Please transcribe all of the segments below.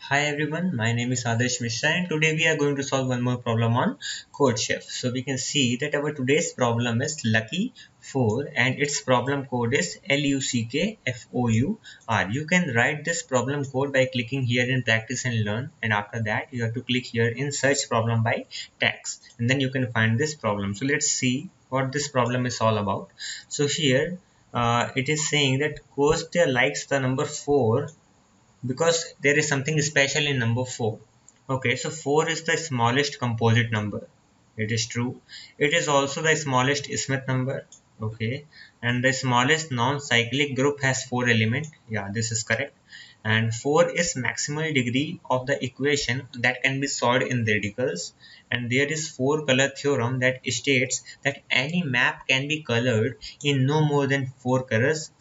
Hi everyone, my name is Adarsh Mishra and today we are going to solve one more problem on CodeChef. So we can see that our today's problem is Lucky 4 and its problem code is LUCKFOUR. You can write this problem code by clicking here in practice and learn, and after that you have to click here in search problem by text and then you can find this problem. So let's see what this problem is all about. So here it is saying that Kostya likes the number 4 because there is something special in number 4. Okay, so 4 is the smallest composite number. It is true. It is also the smallest Smith number. Okay, and the smallest non-cyclic group has 4 elements. Yeah, this is correct. And 4 is maximal degree of the equation that can be solved in radicals. And there is 4 color theorem that states that any map can be colored in no more than 4 colors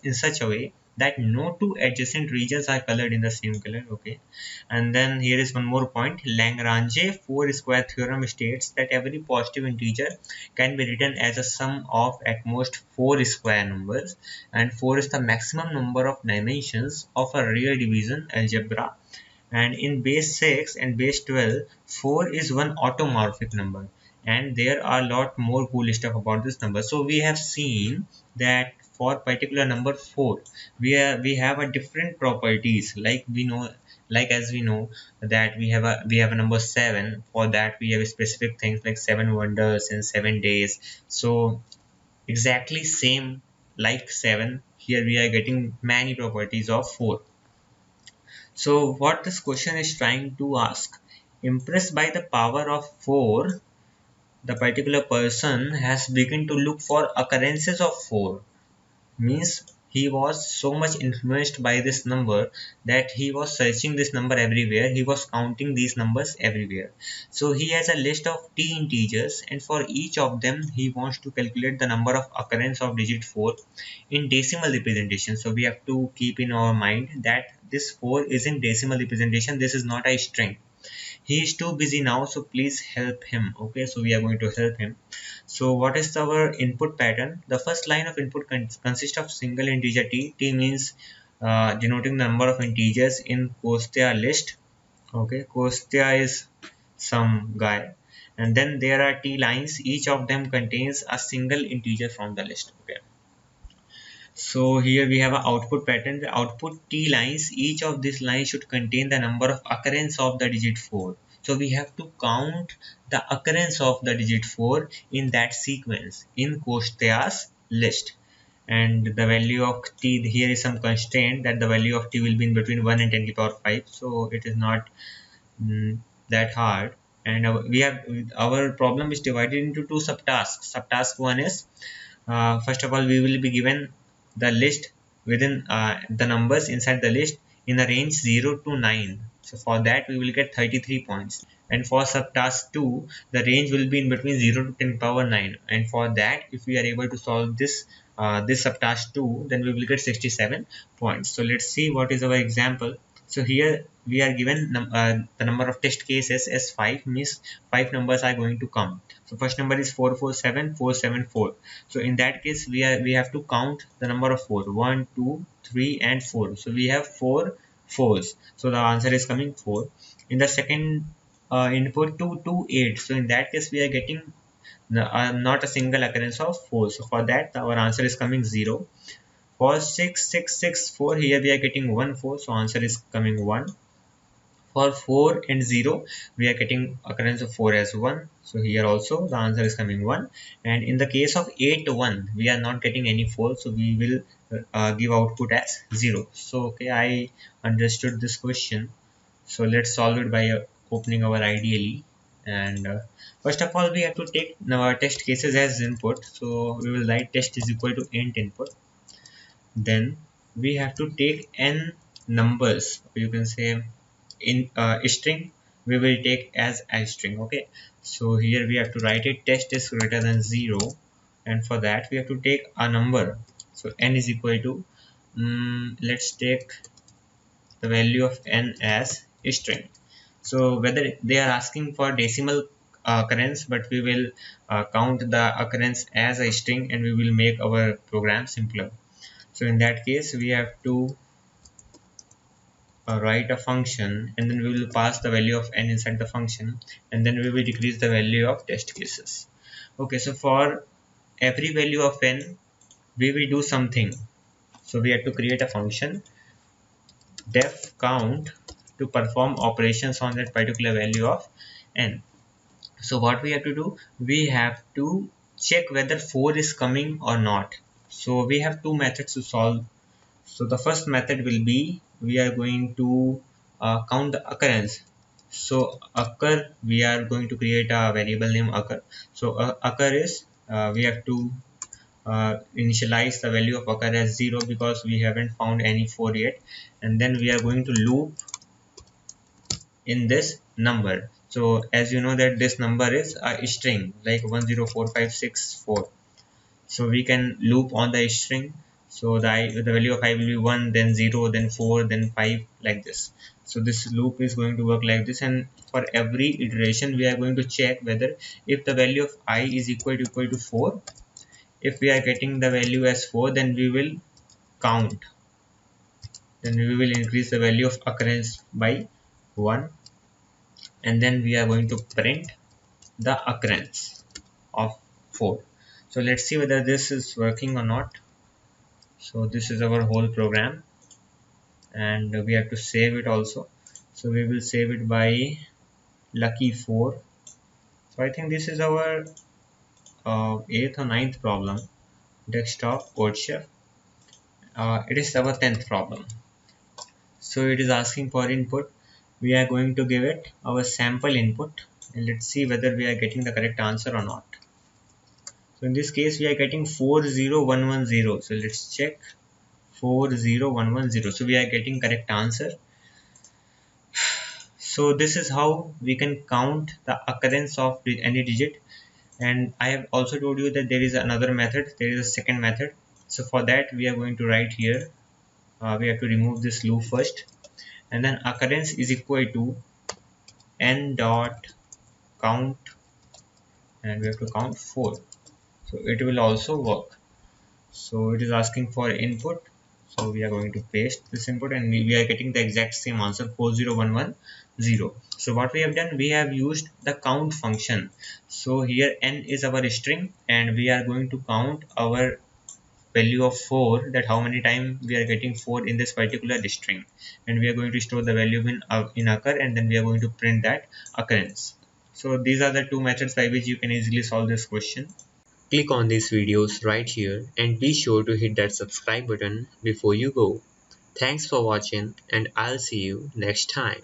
in such a way that no two adjacent regions are colored in the same color. Okay, and then here is one more point. Lagrange 4 square theorem states that every positive integer can be written as a sum of at most 4 square numbers, and 4 is the maximum number of dimensions of a real division algebra, and in base 6 and base 12 4 is one automorphic number, and there are a lot more cool stuff about this number. So we have seen that for particular number 4 we have a different properties, like we know, like as we know that we have a number 7. For that we have specific things like 7 wonders and 7 days. So exactly same like 7, here we are getting many properties of 4. So what this question is trying to ask: impressed by the power of 4, the particular person has begun to look for occurrences of 4. Means he was so much influenced by this number that he was searching this number everywhere. He was counting these numbers everywhere. So he has a list of t integers, and for each of them he wants to calculate the number of occurrence of digit 4 in decimal representation. So we have to keep in our mind that this 4 is in decimal representation. This is not a string. He is too busy now, so please help him. Okay, so we are going to help him. So what is our input pattern? The first line of input consists of single integer t. T means denoting the number of integers in Kostya list. Okay, Kostya is some guy, and then there are t lines. Each of them contains a single integer from the list. Okay, so here we have an output pattern. The output t lines, each of these lines should contain the number of occurrence of the digit 4. So we have to count the occurrence of the digit 4 in that sequence in Kostya's list. And the value of t, here is some constraint that the value of t will be in between 1 and 10 to the power 5. So it is not that hard. And we have our problem is divided into two subtasks. Subtask 1 is, first of all, we will be given the list within the numbers inside the list in a range 0 to 9. So for that we will get 33 points, and for subtask 2 the range will be in between 0 to 10 power 9, and for that if we are able to solve this subtask 2, then we will get 67 points. So let's see what is our example. So here we are given the number of test cases as 5, means 5 numbers are going to come. So first number is 447 474. So in that case we have to count the number of 4, 1 2 3 and 4. So we have 4 fours. So the answer is coming 4. In the second input 2 2 8. So in that case we are getting not a single occurrence of 4. So for that our answer is coming 0. For 6 6 6 4, here we are getting 1 4. So answer is coming 1. For 4 and 0 we are getting occurrence of 4 as 1. So here also the answer is coming 1. And in the case of 8 1, we are not getting any 4, so we will give output as 0. So okay, I understood this question. So let's solve it by opening our IDLE. And first of all we have to take our test cases as input. So we will write test is equal to int input. Then we have to take n numbers, you can say in string we will take as a string. Okay, so here we have to write it test is greater than 0, and for that we have to take a number. So n is equal to let's take the value of n as a string. So whether they are asking for decimal occurrence, but we will count the occurrence as a string and we will make our program simpler. So in that case we have to write a function, and then we will pass the value of n inside the function, and then we will decrease the value of test cases. Okay, so for every value of n we will do something. So we have to create a function def count to perform operations on that particular value of n. So what we have to do, we have to check whether 4 is coming or not. So we have two methods to solve. So the first method will be, we are going to count the occurrence. So occur, we are going to create a variable name occur. So occur is, we have to initialize the value of occur as 0 because we haven't found any 4 yet, and then we are going to loop in this number. So as you know that this number is a string like 104564, so we can loop on the string. So the value of I will be 1, then 0, then 4, then 5, like this. So this loop is going to work like this, and for every iteration we are going to check whether if the value of I is equal to 4. If we are getting the value as 4, then we will count, then we will increase the value of occurrence by 1, and then we are going to print the occurrence of 4. So let's see whether this is working or not. So this is our whole program, and we have to save it also. So we will save it by lucky 4. So I think this is our 8th or 9th problem, desktop CodeChef. It is our 10th problem. So it is asking for input. We are going to give it our sample input, and let's see whether we are getting the correct answer or not. So in this case we are getting 40110. So let's check 40110. So we are getting correct answer. So this is how we can count the occurrence of any digit. And I have also told you that there is another method, there is a second method. So for that we are going to write here, we have to remove this loop first, and then occurrence is equal to n dot count, and we have to count 4. So it will also work. So it is asking for input, so we are going to paste this input, and we are getting the exact same answer, 40110. So what we have done, we have used the count function. So here n is our string, and we are going to count our value of 4, that how many times we are getting 4 in this particular string, and we are going to store the value in occur, and then we are going to print that occurrence. So these are the two methods by which you can easily solve this question. Click on these videos right here and be sure to hit that subscribe button before you go. Thanks for watching, and I'll see you next time.